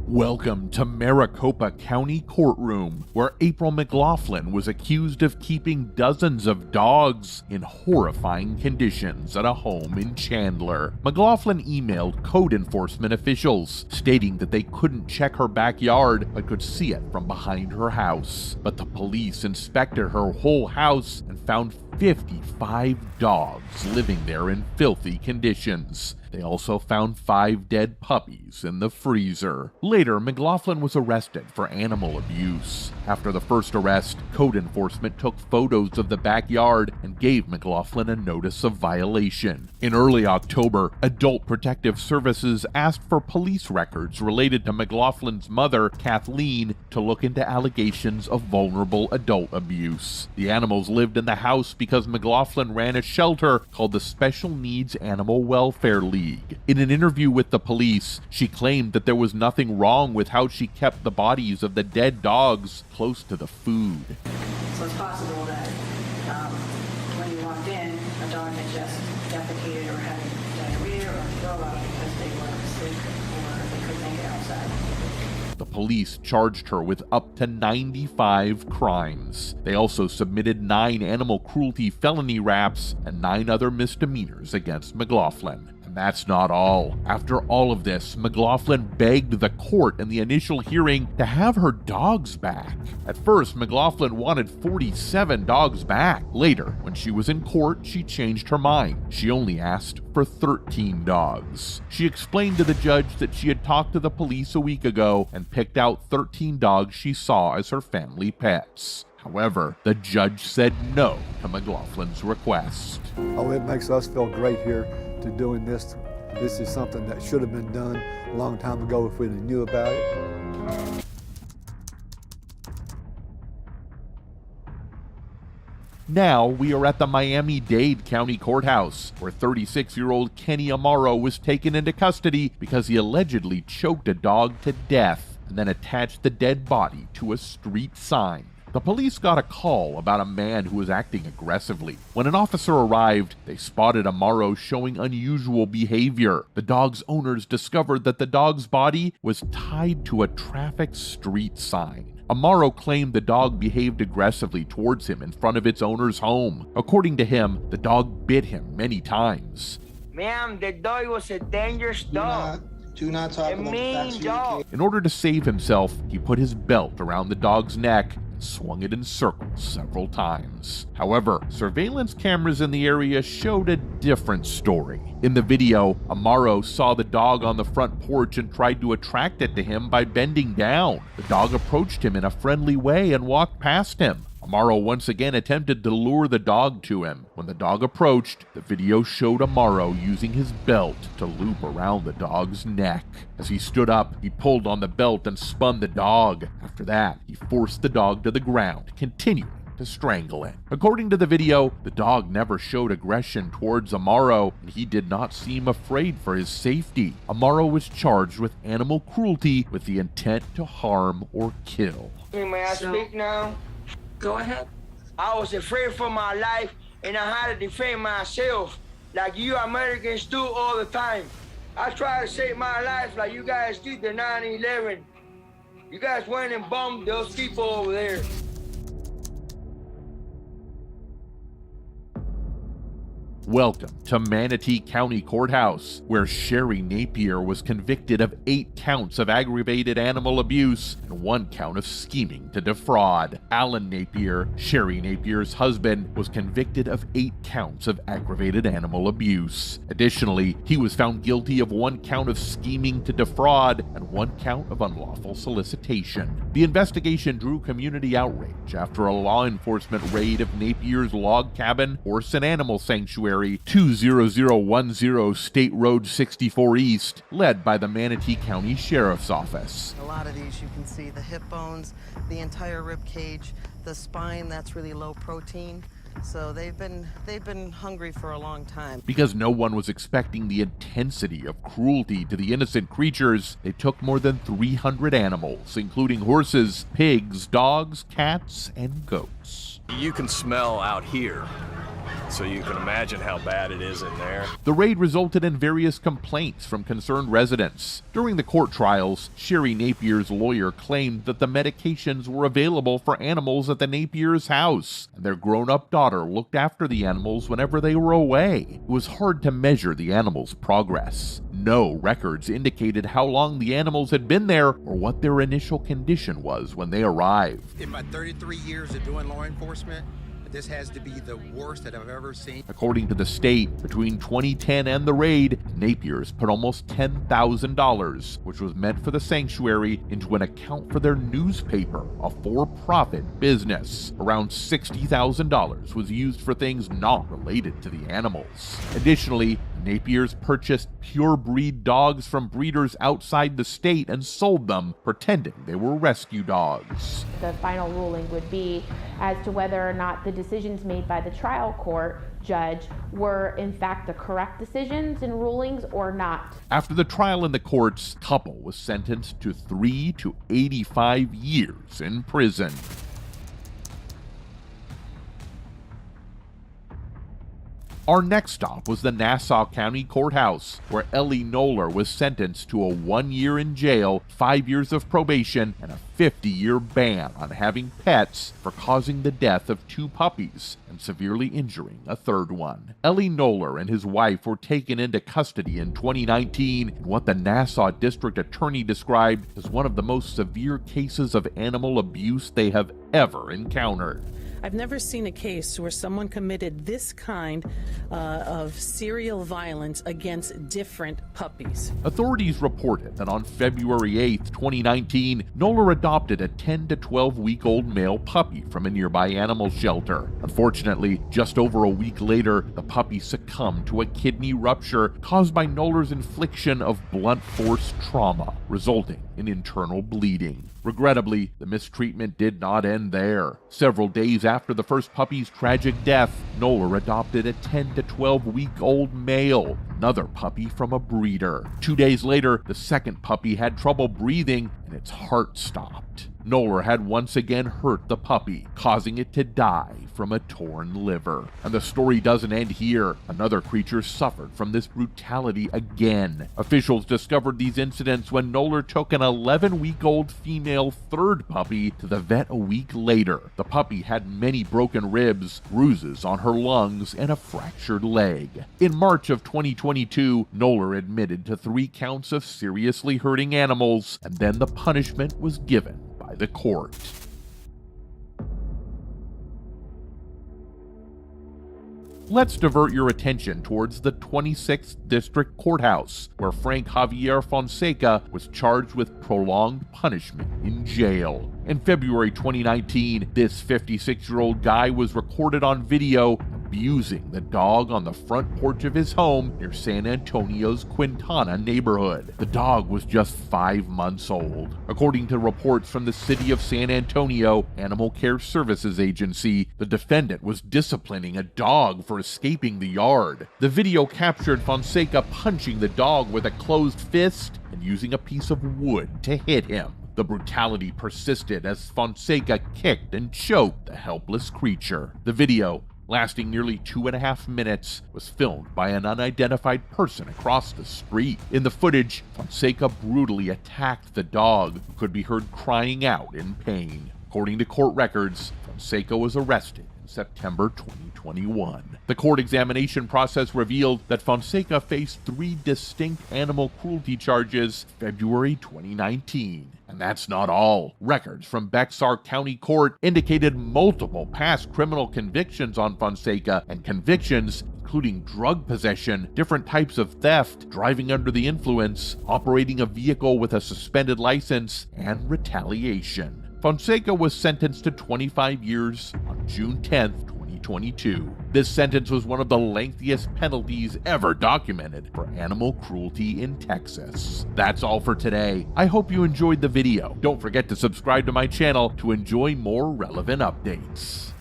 Welcome to Maricopa County Courtroom, where April McLaughlin was accused of keeping dozens of dogs in horrifying conditions at a home in Chandler. McLaughlin emailed code enforcement officials, stating that they couldn't check her backyard but could see it from behind her house. But the police inspected her whole house and found 55 dogs living there in filthy conditions. They also found 5 dead puppies in the freezer. Later, McLaughlin was arrested for animal abuse. After the first arrest, code enforcement took photos of the backyard and gave McLaughlin a notice of violation. In early October, Adult Protective Services asked for police records related to McLaughlin's mother, Kathleen, to look into allegations of vulnerable adult abuse. The animals lived in the house because McLaughlin ran a shelter called the Special Needs Animal Welfare League. In an interview with the police, she claimed that there was nothing wrong with how she kept the bodies of the dead dogs close to the food. So it's possible that when you walked in, a dog had just defecated or having diarrhea or throw up because they were sick or they couldn't make it outside. The police charged her with up to 95 crimes. They also submitted 9 animal cruelty felony raps and 9 other misdemeanors against McLaughlin. And that's not all. After all of this, McLaughlin begged the court in the initial hearing to have her dogs back. At first, McLaughlin wanted 47 dogs back. Later, when she was in court, she changed her mind. She only asked for 13 dogs. She explained to the judge that she had talked to the police a week ago and picked out 13 dogs she saw as her family pets. However, the judge said no to McLaughlin's request. Oh, it makes us feel great here to doing this. This is something that should have been done a long time ago if we knew about it. Now we are at the Miami-Dade County Courthouse, where 36-year-old Kenny Amaro was taken into custody because he allegedly choked a dog to death and then attached the dead body to a street sign. The police got a call about a man who was acting aggressively. When an officer arrived, they spotted Amaro showing unusual behavior. The dog's owners discovered that the dog's body was tied to a traffic street sign. Amaro claimed the dog behaved aggressively towards him in front of its owner's home. According to him, the dog bit him many times. Ma'am, the dog was a dangerous dog. Do not talk about mean dog. In order to save himself, he put his belt around the dog's neck and swung it in circles several times. However, surveillance cameras in the area showed a different story. In the video, Amaro saw the dog on the front porch and tried to attract it to him by bending down. The dog approached him in a friendly way and walked past him. Amaro once again attempted to lure the dog to him. When the dog approached, the video showed Amaro using his belt to loop around the dog's neck. As he stood up, he pulled on the belt and spun the dog. After that, he forced the dog to the ground, continuing to strangle it. According to the video, the dog never showed aggression towards Amaro, and he did not seem afraid for his safety. Amaro was charged with animal cruelty with the intent to harm or kill. May I speak now? Go ahead. I was afraid for my life and I had to defend myself like you Americans do all the time. I try to save my life like you guys did the 9/11. You guys went and bombed those people over there. Welcome to Manatee County Courthouse, where Sherry Napier was convicted of 8 counts of aggravated animal abuse and 1 count of scheming to defraud. Alan Napier, Sherry Napier's husband, was convicted of 8 counts of aggravated animal abuse. Additionally, he was found guilty of 1 count of scheming to defraud and 1 count of unlawful solicitation. The investigation drew community outrage after a law enforcement raid of Napier's log cabin, horse and animal sanctuary 20010 State Road 64 East, led by the Manatee County Sheriff's Office. A lot of these you can see the hip bones, the entire rib cage, the spine, that's really low protein. So they've been hungry for a long time. Because no one was expecting the intensity of cruelty to the innocent creatures, they took more than 300 animals, including horses, pigs, dogs, cats, and goats. You can smell out here So you can imagine how bad it is in there. The raid resulted in various complaints from concerned residents. During the court trials, Sherry Napier's lawyer claimed that the medications were available for animals at the Napier's house, and their grown-up daughter looked after the animals whenever they were away. It was hard to measure the animals' progress. No records indicated how long the animals had been there or what their initial condition was when they arrived. In my 33 years of doing law enforcement, this has to be the worst that I've ever seen. According to the state, between 2010 and the raid, Napier's put almost $10,000, which was meant for the sanctuary, into an account for their newspaper, a for-profit business. Around $60,000 was used for things not related to the animals. Additionally, Napier's purchased pure-breed dogs from breeders outside the state and sold them, pretending they were rescue dogs. The final ruling would be as to whether or not the decisions made by the trial court judge were in fact the correct decisions and rulings or not. After the trial in the courts, the couple was sentenced to 3 to 85 years in prison. Our next stop was the Nassau County Courthouse, where Ellie Knoller was sentenced to a 1 year in jail, 5 years of probation, and a 50-year ban on having pets for causing the death of 2 puppies and severely injuring a third one. Ellie Knoller and his wife were taken into custody in 2019 in what the Nassau District Attorney described as one of the most severe cases of animal abuse they have ever encountered. I've never seen a case where someone committed this kind of serial violence against different puppies. Authorities reported that on February 8, 2019, Knoller adopted a 10 to 12-week-old male puppy from a nearby animal shelter. Unfortunately, just over a week later, the puppy succumbed to a kidney rupture caused by Knoller's infliction of blunt force trauma, resulting in internal bleeding. Regrettably, the mistreatment did not end there. Several days after the first puppy's tragic death, Knoller adopted a 10 to 12-week-old male, another puppy from a breeder. 2 days later, the second puppy had trouble breathing and its heart stopped. Knoller had once again hurt the puppy, causing it to die from a torn liver. And the story doesn't end here. Another creature suffered from this brutality again. Officials discovered these incidents when Knoller took an 11-week-old female third puppy to the vet a week later. The puppy had many broken ribs, bruises on her lungs, and a fractured leg. In March of 2022, Knoller admitted to 3 counts of seriously hurting animals, and then the punishment was given by the court. Let's divert your attention towards the 26th District Courthouse, where Frank Javier Fonseca was charged with prolonged punishment in jail. In February 2019, this 56-year-old guy was recorded on video abusing the dog on the front porch of his home near San Antonio's Quintana neighborhood. The dog was just 5 months old. According to reports from the City of San Antonio Animal Care Services Agency, the defendant was disciplining a dog for escaping the yard. The video captured Fonseca punching the dog with a closed fist and using a piece of wood to hit him. The brutality persisted as Fonseca kicked and choked the helpless creature. The video, lasting nearly 2.5 minutes, was filmed by an unidentified person across the street. In the footage, Fonseca brutally attacked the dog, who could be heard crying out in pain. According to court records, Fonseca was arrested in September 2021. The court examination process revealed that Fonseca faced 3 distinct animal cruelty charges February 2019. And that's not all. Records from Bexar County Court indicated multiple past criminal convictions on Fonseca, and convictions including drug possession, different types of theft, driving under the influence, operating a vehicle with a suspended license, and retaliation. Fonseca was sentenced to 25 years on June 10, 2022. This sentence was one of the lengthiest penalties ever documented for animal cruelty in Texas. That's all for today. I hope you enjoyed the video. Don't forget to subscribe to my channel to enjoy more relevant updates.